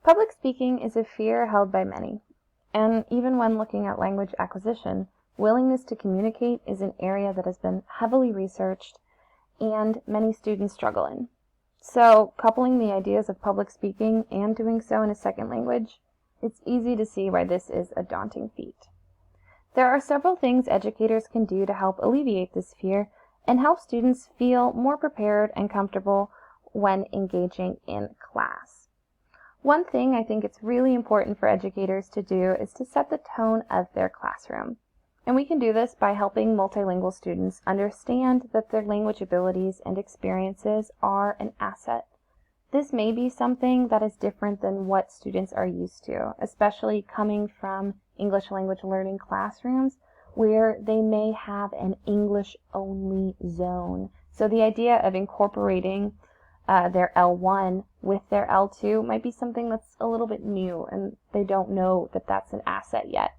Public speaking is a fear held by many, and even when looking at language acquisition, willingness to communicate is an area that has been heavily researched and many students struggle in. So, coupling the ideas of public speaking and doing so in a second language, it's easy to see why this is a daunting feat. There are several things educators can do to help alleviate this fear and help students feel more prepared and comfortable when engaging in class. One thing I think it's really important for educators to do is to set the tone of their classroom. And we can do this by helping multilingual students understand that their language abilities and experiences are an asset. This may be something that is different than what students are used to, especially coming from English language learning classrooms where they may have an English-only zone. So the idea of incorporating their L1 with their L2 might be something that's a little bit new and they don't know that that's an asset yet.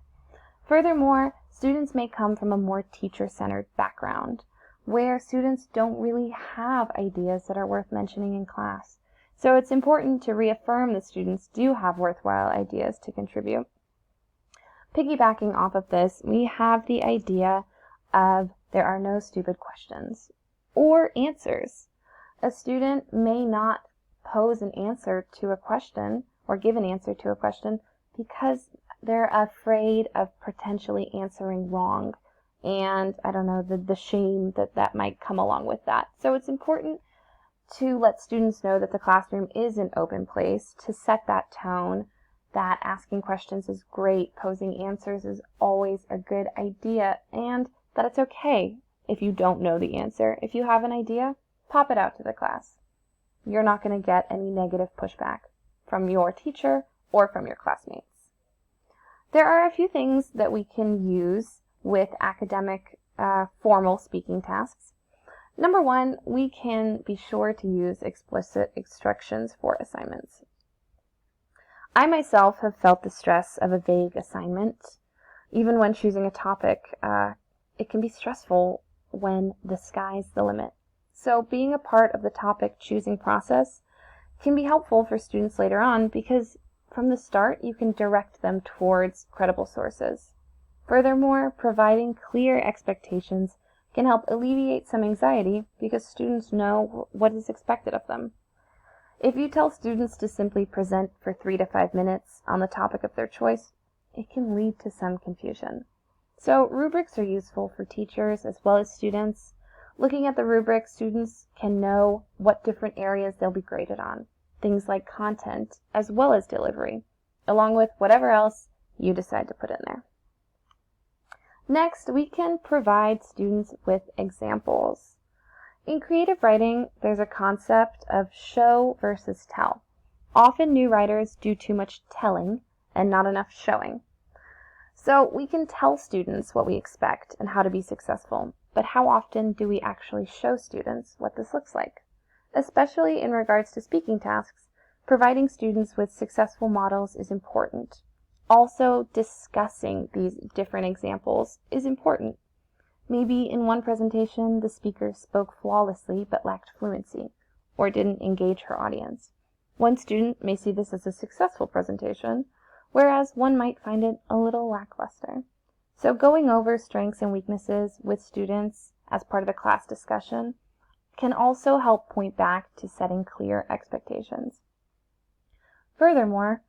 Furthermore, students may come from a more teacher-centered background where students don't really have ideas that are worth mentioning in class. So it's important to reaffirm that students do have worthwhile ideas to contribute. Piggybacking off of this, we have the idea of there are no stupid questions or answers. A student may not pose an answer to a question or give an answer to a question because they're afraid of potentially answering wrong and, the shame that might come along with that. So it's important to let students know that the classroom is an open place, to set that tone, that asking questions is great, posing answers is always a good idea, and that it's okay if you don't know the answer. If you have an idea, pop it out to the class. You're not going to get any negative pushback from your teacher or from your classmates. There are a few things that we can use with academic formal speaking tasks. Number one, we can be sure to use explicit instructions for assignments. I myself have felt the stress of a vague assignment. Even when choosing a topic, it can be stressful when the sky's the limit. So being a part of the topic choosing process can be helpful for students later on because from the start you can direct them towards credible sources. Furthermore, providing clear expectations can help alleviate some anxiety because students know what is expected of them. If you tell students to simply present for 3 to 5 minutes on the topic of their choice, it can lead to some confusion. So rubrics are useful for teachers as well as students. Looking at the rubric, students can know what different areas they'll be graded on, things like content as well as delivery, along with whatever else you decide to put in there. Next, we can provide students with examples. In creative writing, there's a concept of show versus tell. Often new writers do too much telling and not enough showing. So we can tell students what we expect and how to be successful, but how often do we actually show students what this looks like? Especially in regards to speaking tasks, providing students with successful models is important. Also, discussing these different examples is important. Maybe in one presentation, the speaker spoke flawlessly but lacked fluency, or didn't engage her audience. One student may see this as a successful presentation, whereas one might find it a little lackluster. So going over strengths and weaknesses with students as part of a class discussion can also help point back to setting clear expectations. Furthermore,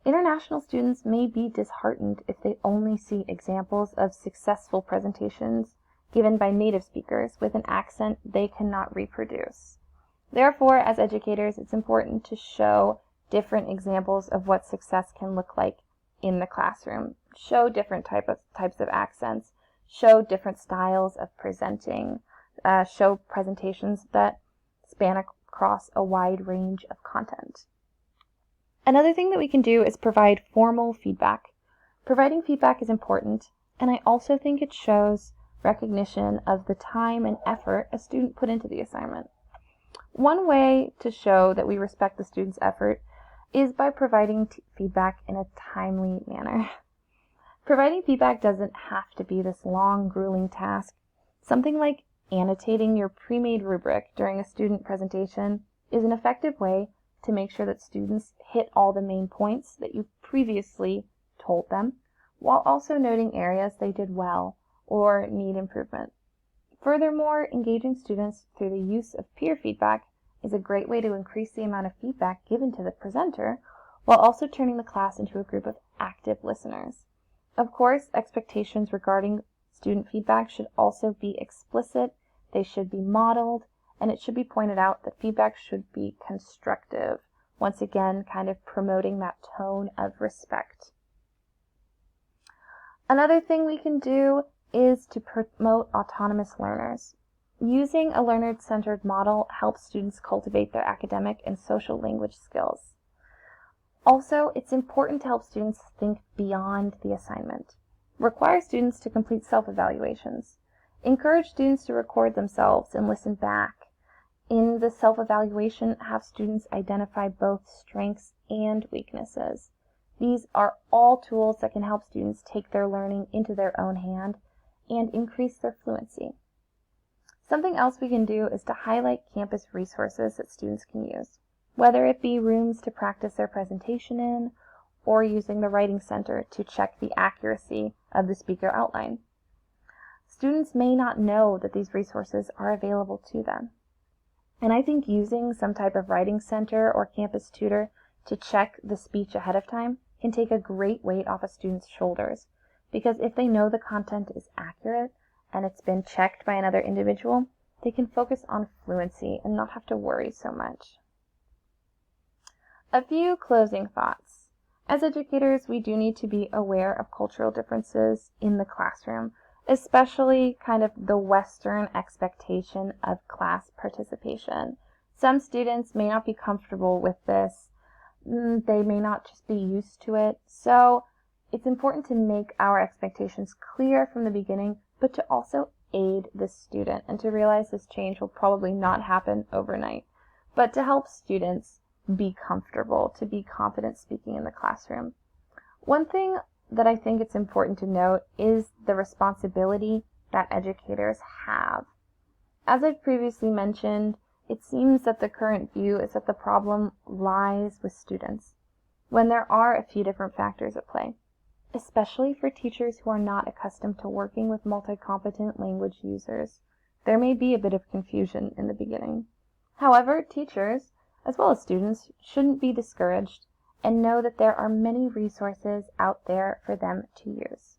international students may be disheartened if they only see examples of successful presentations given by native speakers with an accent they cannot reproduce. Therefore, as educators, it's important to show different examples of what success can look like in the classroom. Show different types of accents, show different styles of presenting, show presentations that span across a wide range of content. Another thing that we can do is provide formal feedback. Providing feedback is important, and I also think it shows recognition of the time and effort a student put into the assignment. One way to show that we respect the student's effort is by providing feedback in a timely manner. Providing feedback doesn't have to be this long, grueling task. Something like annotating your pre-made rubric during a student presentation is an effective way to make sure that students hit all the main points that you previously told them, while also noting areas they did well or need improvement. Furthermore, engaging students through the use of peer feedback is a great way to increase the amount of feedback given to the presenter, while also turning the class into a group of active listeners. Of course, expectations regarding student feedback should also be explicit, they should be modeled, and it should be pointed out that feedback should be constructive. Once again, kind of promoting that tone of respect. Another thing we can do is to promote autonomous learners. Using a learner-centered model helps students cultivate their academic and social language skills. Also, it's important to help students think beyond the assignment. Require students to complete self-evaluations. Encourage students to record themselves and listen back. In the self-evaluation, have students identify both strengths and weaknesses. These are all tools that can help students take their learning into their own hand and increase their fluency. Something else we can do is to highlight campus resources that students can use, whether it be rooms to practice their presentation in, or using the Writing Center to check the accuracy of the speaker outline. Students may not know that these resources are available to them. And I think using some type of Writing Center or campus tutor to check the speech ahead of time can take a great weight off a student's shoulders, because if they know the content is accurate and it's been checked by another individual, they can focus on fluency and not have to worry so much. A few closing thoughts. As educators, we do need to be aware of cultural differences in the classroom, especially kind of the Western expectation of class participation. Some students may not be comfortable with this. They may not just be used to it. So it's important to make our expectations clear from the beginning, but to also aid the student and to realize this change will probably not happen overnight, but to help students be comfortable, to be confident speaking in the classroom. One thing that I think it's important to note is the responsibility that educators have. As I've previously mentioned, it seems that the current view is that the problem lies with students, when there are a few different factors at play, especially for teachers who are not accustomed to working with multi-competent language users. There may be a bit of confusion in the beginning. However, teachers, as well as students, shouldn't be discouraged and know that there are many resources out there for them to use.